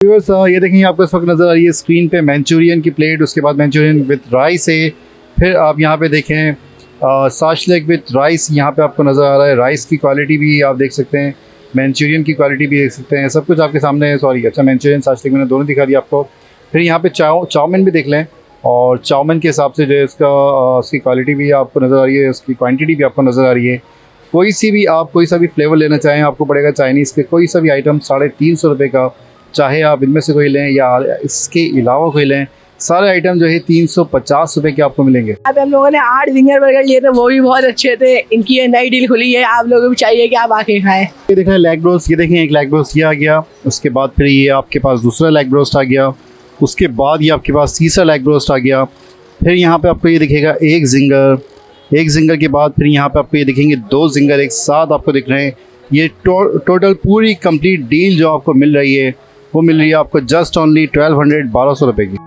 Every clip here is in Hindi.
व्यूअर्स ये देखेंगे आपको इस वक्त नज़र आ रही है स्क्रीन पे मंचूरियन की प्लेट, उसके बाद मंचूरियन विद राइस है। फिर आप यहाँ पे देखें साशलेक विद राइस यहाँ पे आपको नज़र आ रहा है। राइस की क्वालिटी भी आप देख सकते हैं, मंचूरियन की क्वालिटी भी देख सकते हैं, सब कुछ आपके सामने है। सॉरी, अच्छा मंचूरियन साशलेक मैंने दोनों दिखा दिया आपको। फिर यहाँ पे चाउमीन भी देख लें, और चाउमीन के हिसाब से जो है उसकी क्वालिटी भी आपको नज़र आ रही है, उसकी क्वान्टिटी भी आपको नज़र आ रही है। कोई सा भी फ्लेवर लेना चाहें आपको पड़ेगा चाइनीज़ के कोई सा भी आइटम 350 रुपये का, चाहे आप इनमें से कोई लें या इसके अलावा कोई लें, सारे आइटम जो है 350 रुपये के आपको मिलेंगे। अब हम लोगों ने 8 जिंगर बर्गर लिए थे, वो भी बहुत अच्छे थे। इनकी ये नई डील खुली है, आप लोगों को भी चाहिए कि आप आके खाएं। ये देखें लेग ब्रोस्ट, ये देखें एक लेग ब्रोस्ट ये आ गया, उसके बाद फिर ये आपके पास दूसरा लेग ब्रोस्ट आ गया, उसके बाद ये आपके पास तीसरा लेग ब्रोस्ट आ गया। फिर यहाँ पे आपको ये दिखेगा एक जिंगर के बाद फिर यहाँ पे आपको ये दिखेंगे 2 जिंगर एक साथ आपको दिख रहे हैं। ये टोटल पूरी कंप्लीट डील जो आपको मिल रही है वो मिल रही है आपको जस्ट ओनली 1200 रुपये की।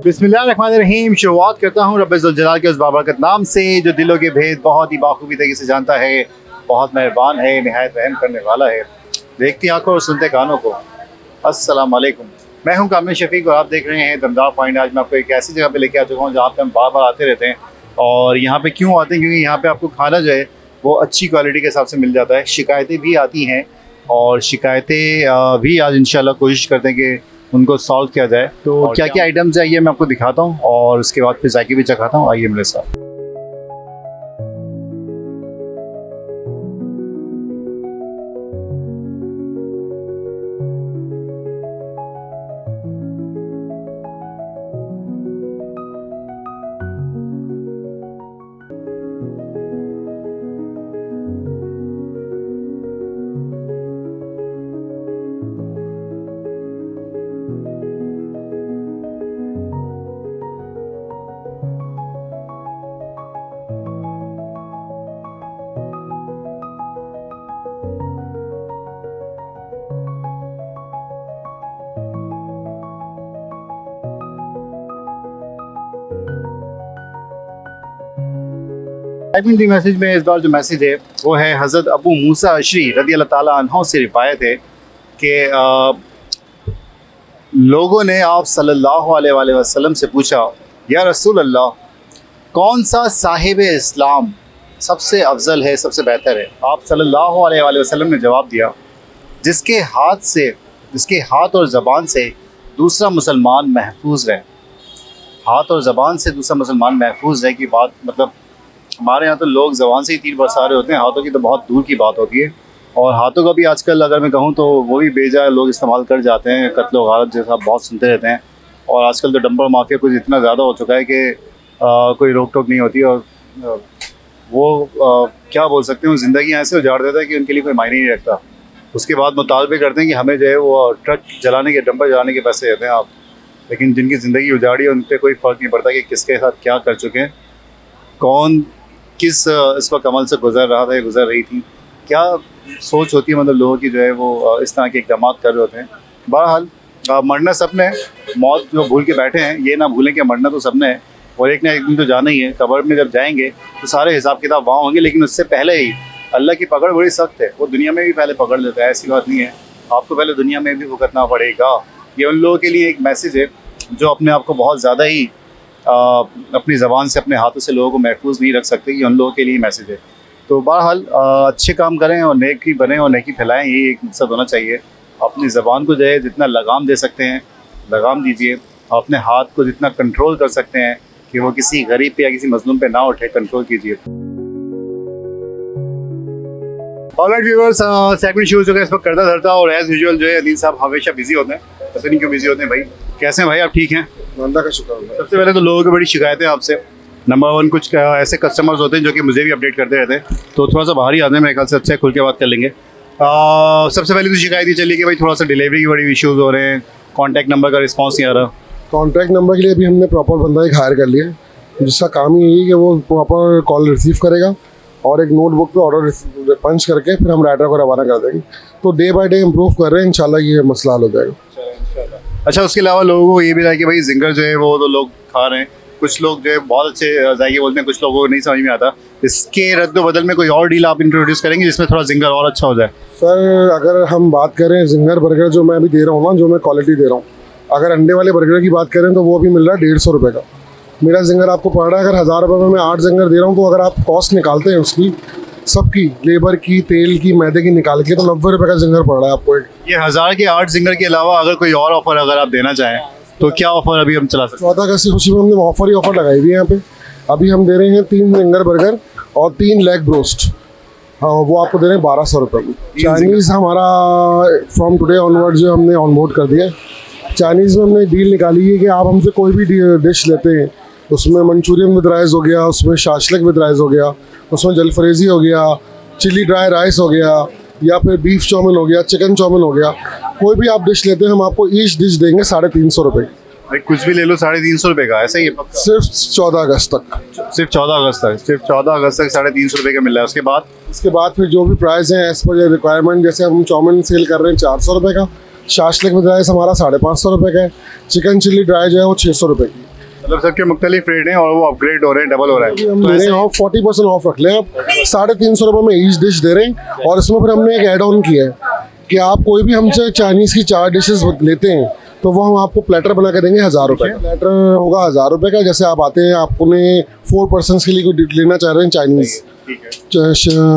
बिस्मिल्लाहिर्रहमानिर्रहीम। शुरुआत करता हूँ रब्बे ज़ुल जलाल के उस बाबरकत नाम से जो दिलों के भेद बहुत ही बाखूबी तरीके से जानता है, बहुत मेहरबान है, निहायत रहम करने वाला है। देखती आंखों और सुनते कानों को, अस्सलाम वालेकुम। मैं हूँ कामिल शफीक और आप देख रहे हैं दमदार पॉइंट। आज मैं आपको एक ऐसी जगह पे लेके आ चुका हूँ जहाँ पे हम बार बार आते रहते हैं। और यहाँ पे क्यों आते हैं? क्योंकि यहाँ पे आपको खाना जो है वो अच्छी क्वालिटी के हिसाब से मिल जाता है। शिकायतें भी आती हैं और शिकायतें भी आज इंशाल्लाह कोशिश करते हैं कि उनको सॉल्व किया जाए। तो क्या क्या आइटम्स है ये मैं आपको दिखाता हूँ और उसके बाद फिर जाके भी चखाता हूँ। आइए मेरे साथ। मैसेज में इस बार जो मैसेज है वो है हज़रत अबू मूसा अशरी रज़ी अल्लाह ताला अन्हु से रिवायत है कि लोगों ने आप सल्लल्लाहु अलैहि वसल्लम से पूछा, या रसूल अल्लाह, कौन सा साहिब इस्लाम सबसे अफजल है, सबसे बेहतर है? आप सल्लल्लाहु अलैहि वसल्लम ने जवाब दिया, जिसके हाथ और ज़बान से दूसरा मुसलमान महफूज रहे। हाथ और ज़बान से दूसरा मुसलमान महफूज रहे की बात, मतलब हमारे यहाँ तो लोग ज़बान से ही तीर बरसा रहे होते हैं, हाथों की तो बहुत दूर की बात होती है। और हाथों का भी आजकल अगर मैं कहूँ तो वो भी बेजा लोग इस्तेमाल कर जाते हैं। कत्ल गारत जैसा बहुत सुनते रहते हैं। और आजकल तो डंपर माफिया कुछ इतना ज़्यादा हो चुका है कि कोई रोक टोक नहीं होती। और क्या बोल सकते हैं, ज़िंदगी ऐसे उजाड़ देता है कि उनके लिए कोई मायने नहीं रखता। उसके बाद मुतालबे करते हैं कि हमें जो है वो ट्रक जलाने के, डंपर जलाने के पैसे देते हैं आप। लेकिन जिनकी ज़िंदगी उजाड़ी है उन पर कोई फ़र्क नहीं पड़ता कि किसके साथ क्या कर चुके हैं, कौन किस इस वक्त अमल से गुजर रहा था या गुजर रही थी, क्या सोच होती है मतलब लोगों की जो है वो इस तरह के इक़दाम कर रहे होते हैं। बहरहाल मरना सबने है, मौत जो भूल के बैठे हैं ये ना भूलें कि मरना तो सबने है और एक ना एक दिन तो जाना ही है। कब्र में जब जाएंगे तो सारे हिसाब किताब वहाँ होंगे, लेकिन उससे पहले ही अल्लाह की पकड़ बड़ी सख्त है। वो दुनिया में भी पहले पकड़ लेता है, ऐसी बात नहीं है। आपको पहले दुनिया में भी भुगतना पड़ेगा। ये उन लोगों के लिए एक मैसेज है जो अपने आप को बहुत ज़्यादा ही अपनी ज़बान से, अपने हाथों से लोगों को महफूज नहीं रख सकते। ये उन लोगों के लिए मैसेज है। तो बहरहाल अच्छे काम करें और नेकी बने और नेकी फैलाएं, यही एक मकसद होना चाहिए। अपनी ज़बान को जो है जितना लगाम दे सकते हैं लगाम दीजिए। अपने हाथ को जितना कंट्रोल कर सकते हैं कि वो किसी गरीब पे या किसी मजलूम पे ना उठे, कंट्रोल कीजिए। ऑलराइट व्यूअर्स, सेगमेंट शुरू हो चुका है इस वक्त करता धरता। और एज यूजुअल जो है अदील साहब हमेशा बिजी होते हैं, पता नहीं क्यों बिजी होते हैं भाई। कैसे हैं भाई, आप ठीक हैं? अल्लाह का शुक्र है। सबसे पहले तो लोगों की बड़ी शिकायतें आपसे, नंबर वन कुछ ऐसे कस्टमर्स होते हैं जो कि मुझे भी अपडेट करते रहते हैं, तो थोड़ा सा बाहर ही आते हैं, मेरे ख्याल से अच्छा है, खुल के बात कर लेंगे। सबसे पहले तो शिकायत ये चली कि भाई थोड़ा सा डिलीवरी की बड़ी इश्यूज़ हो रहे हैं, कॉन्टैक्ट नंबर का रिस्पॉन्स नहीं आ रहा। कॉन्टैक्ट नंबर के लिए भी हमने प्रॉपर बंदा एक हायर कर लिया है, जिसका काम ही यही है कि वो प्रॉपर कॉल रिसीव करेगा और एक नोटबुक पे ऑर्डर पंच करके फिर हम राइडर को रवाना कर देंगे। तो डे बाय डे इम्प्रूव कर रहे हैं, इंशाल्लाह ये मसला हल हो जाएगा। अच्छा, उसके अलावा लोगों को ये भी रहा है कि भाई जिंगर जो है वो तो लोग खा रहे हैं, कुछ लोग जो है बहुत अच्छे जायके बोलते हैं, कुछ लोगों को नहीं समझ में आता। इसके रद्द बदल में कोई और डील आप इंट्रोड्यूस करेंगे जिसमें थोड़ा जिंगर और अच्छा हो जाए? सर अगर हम बात करें जिंगर बर्गर जो मैं अभी दे रहा हूँ ना, जो मैं क्वालिटी दे रहा हूँ, अगर अंडे वाले बर्गर की बात करें तो वो भी मिल रहा है 150 रुपये का। मेरा जिंगर आपको पड़ रहा है, अगर 1000 रुपये में मैं 8 जिंगर दे रहा हूँ, तो अगर आप कॉस्ट निकालते हैं उसकी सबकी, लेबर की, तेल की, मैदे की निकाल के, तो 90 रुपये का जिंगर पड़ रहा है आपको। ये 1000 के 8 जिंगर के अलावा अगर कोई और ऑफर अगर आप देना चाहें तो क्या ऑफर अभी हम चला सकते 14 अगस्त की खुशी में हमने ऑफर ही ऑफर लगाई हुई है यहाँ पे। अभी हम दे रहे हैं 3 जिंगर बर्गर और 3 लेग ब्रोस्ट, हाँ वो आपको दे रहे हैं 1200 रुपये में। चाइनीज़ हमारा फ्रॉम टुडे ऑनवर्ड जो हमने ऑनबोर्ड कर दिया है। चाइनीज़ में हमने डील निकाली है कि आप हमसे कोई भी डिश लेते हैं, उसमें मंचूरियन विद राइस हो गया, उसमें शाशलिक विद राइस हो गया, उसमें जलफ्रेजी हो गया, चिली ड्राई राइस हो गया, या फिर बीफ चाउमिन हो गया, चिकन चाउमिन हो गया, कोई भी आप डिश लेते हैं हम आपको ईच डिश देंगे 350 रुपये। भाई कुछ भी ले लो 350 रुपये का, ऐसा ही है पक्का? सिर्फ 14 अगस्त तक। सिर्फ 14 अगस्त तक, सिर्फ 14 अगस्त तक 350 रुपये का मिल रहा है। उसके बाद फिर जो भी प्राइस है एज पर रिक्वायरमेंट, जैसे हम चाउमिन सेल कर रहे हैं 400 रुपये का, शाशलिक विद राइस हमारा 550 रुपये का है, चिकन चिल्ली ड्राई जो है वो 600 रुपये की। मतलब सबके मुख्तलिफ रेट हैं और वो अपग्रेड हो रहे हैं, डबल हो रहा है। हम दे रहे हैं ऑफ 40% ऑफ रख लें आप, 350 रुपये में ईच डिश दे रहे हैं। और इसमें फिर हमने एक ऐड ऑन किया है कि आप कोई भी हमसे चाइनीज़ की 4 डिशेस लेते हैं तो वो हम आपको प्लेटर बना के देंगे 1000 रुपये का। प्लेटर होगा 1000 रुपये का। जैसे आप आते हैं, आपने 4 पर्सनस के लिए कोई लेना चाह रहे हैं चाइनीज़,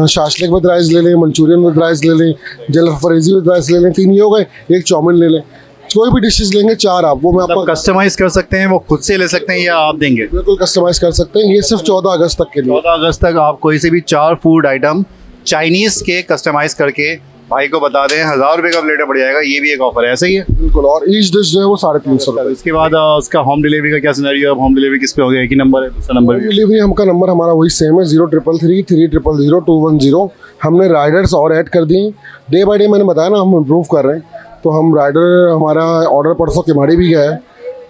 शाशलिक विद राइस ले लें, मंचूरियन विद राइस ले लें, जलफ्रेजी विद राइस ले लें, 3 ये हो गए, एक चाउमिन ले लें, कोई भी डिशेस लेंगे 4 आप, वो मैं आपको कस्टमाइज कर सकते हैं, वो खुद से ले सकते हैं या आप देंगे? बिल्कुल कस्टमाइज कर सकते हैं। ये सिर्फ 14 अगस्त तक के लिए। 14 अगस्त तक आप कोई से भी 4 फूड आइटम चाइनीज़ के कस्टमाइज करके भाई को बता दें, 1000 रुपये का प्लेटर पड़ जाएगा। ये भी एक ऑफर है, ऐसा ही है? बिल्कुल। और ईच डिश जो है वो 350 रुपये। इसके बाद उसका होम डिलीवरी का क्या सिनेरियो है? होम डिलीवरी किस पे हो गया? एक ही नंबर है, दूसरा नंबर भी? डिलीवरी हमका नंबर हमारा वही सेम है, 0333 300 210। हमने राइडर्स और ऐड कर दिए। डे बाई डे मैंने बताया ना, हम इम्प्रूव कर रहे हैं। तो हम राइडर, हमारा ऑर्डर परसों किमाड़ी भी गया है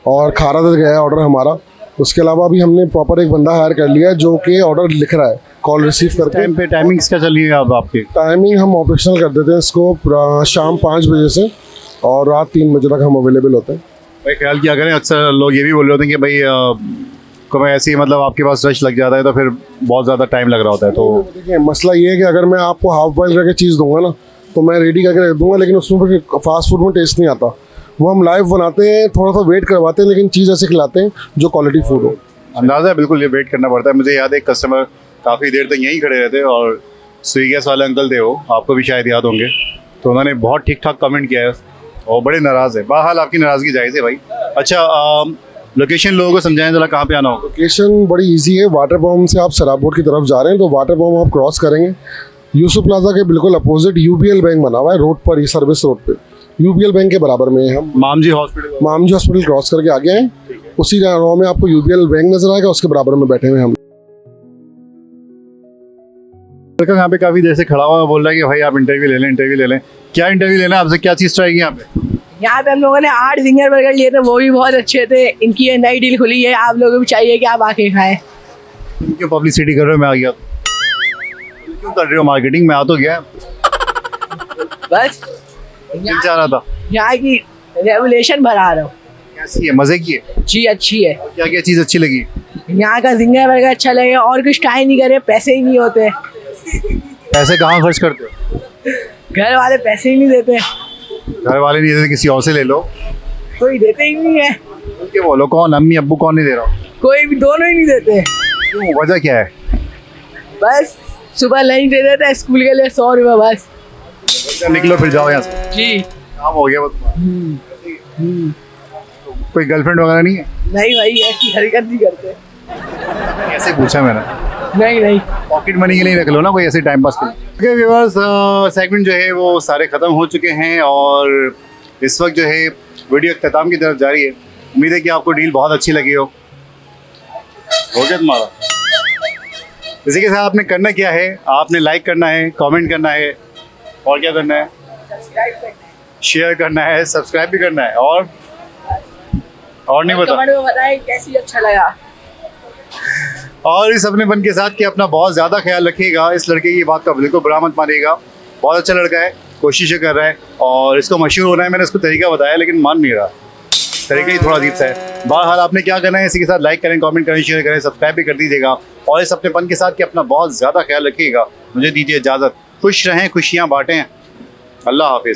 और खारा तक गया है ऑर्डर हमारा। उसके अलावा भी हमने प्रॉपर एक बंदा हायर कर लिया है जो कि ऑर्डर लिख रहा है, कॉल रिसीव करके। टाइम पे टाइमिंग्स क्या चल रही है अब आपकी? टाइमिंग हम ऑपरेशनल कर देते हैं इसको शाम 5 बजे से और रात 3 बजे तक हम अवेलेबल होते हैं। भाई ख्याल किया करें, अक्सर लोग ये भी बोल रहे होते हैं कि भाई कभी ऐसे ही मतलब आपके पास रश लग जाता है तो फिर बहुत ज़्यादा टाइम लग रहा होता है। तो देखिए मसला ये है कि अगर मैं आपको हाफ बॉइल करके चीज़ दूंगा ना, तो मैं रेडी करके रख दूंगा, लेकिन उसमें फिर फास्ट फूड में टेस्ट नहीं आता। वो हम लाइव बनाते हैं, थोड़ा सा वेट करवाते हैं, लेकिन चीज़ ऐसे खिलाते हैं जो क्वालिटी फूड हो। अंदाज़ा है, बिल्कुल ये वेट करना पड़ता है। मुझे याद है एक कस्टमर काफ़ी देर तक यहीं खड़े रहते और स्विगी वाले अंकल थे, वो आपको भी शायद याद होंगे, तो उन्होंने बहुत ठीक ठाक कमेंट किया है और बड़े नाराज़ है। बहरहाल आपकी नाराज़गी जायज़ है भाई। अच्छा, लोकेशन लोगों को समझाएं जरा, कहाँ पे आना होगा? लोकेशन बड़ी इजी है। वाटर बॉम्ब से आप सराबोट की तरफ जा रहे हैं तो वाटर बॉम्ब आप क्रॉस करेंगे, यूसुफ प्लाजा के बिल्कुल अपोजिट यूबीएल बैंक बना हुआ है रोड पर, ही सर्विस रोड पे यूबीएल बैंक के बराबर में है हम। मामजी हॉस्पिटल क्रॉस करके आगे हैं, उसी रो में आपको यूबीएल बैंक नजर आएगा, उसके बराबर में बैठे हुए हम। लड़का यहाँ पे काफ़ी देर से खड़ा हुआ बोल रहा है कि भाई आप इंटरव्यू ले लें। क्या इंटरव्यू लेना है आपसे? क्या चीज़ ट्राई की यहाँ पे? यहाँ पे हम लोगों ने 8 जिंगर बर्गर लिए थे, वो भी बहुत अच्छे थे। इनकी ये नई डील खुली है, आप लोगों को भी चाहिए कि आप आके खाएं। क्यों पब्लिसिटी कर रहे हो? मैं आ गया क्यों कर रहे हो मार्केटिंग? मैं आ तो गया, बस चाह रहा था यहाँ की रेवुलेशन बढ़ा रहा हूँ। कैसी है? मज़े की है जी, अच्छी है। क्या क्या चीज़ अच्छी लगी? यहाँ का जिंगर बर्गर अच्छा लगे, और कुछ ट्राई नहीं करे, पैसे ही नहीं होते। पैसे कहाँ खर्च करते हो? घर वाले पैसे ही नहीं देते। घर वाले नहीं देते, किसी और से ले लो। कोई देते ही नहीं है। क्या बोलो, कौन? अम्मी अब्बू कौन नहीं दे रहा? कोई भी, दोनों ही नहीं देते। क्यों, वजह क्या है? बस सुबह लंच दे देते हैं, स्कूल के लिए 100 रुपये बस। निकलो फिर जाओ यहाँ से। जी, काम हो गया बस। कोई गर्लफ्रेंड वगैरह नहीं है? नहीं भाई, ऐसी हरकत नहीं करते। ऐसे पूछा मैंने। नहीं, पॉकेट मनी के लिए रख लो ना, कोई ऐसे टाइम पास के लिए। ओके व्यूअर्स, सेगमेंट जो है वो सारे ख़त्म हो चुके हैं और इस वक्त जो है वीडियो अख्ताम की तरफ जा रही है। उम्मीद है कि आपको डील बहुत अच्छी लगी हो। हो गया तुम्हारा। इसी के साथ आपने करना क्या है, आपने लाइक करना है, कमेंट करना है, और क्या करना है, शेयर करना है, सब्सक्राइब भी करना है, और नहीं बता। कमेंट में बताएं कैसी अच्छा लगा। और इस अपनेपन के साथ कि अपना बहुत ज़्यादा ख्याल रखिएगा। इस लड़के की बात का बिल्कुल बुरा मत मानिएगा, बहुत अच्छा लड़का है, कोशिशें कर रहा है और इसको मशहूर होना है। मैंने इसको तरीका बताया लेकिन मान नहीं रहा, तरीका ही थोड़ा अजीब सा है। बहरहाल आपने क्या करना है, इसी के साथ लाइक करें, कमेंट करें, शेयर करें, सब्सक्राइब भी कर दीजिएगा। और इस अपनेपन के साथ कि अपना बहुत ज़्यादा ख्याल रखिएगा। मुझे दीजिए इजाज़त, खुश रहें, खुशियाँ बाँटें। अल्लाह हाफिज़।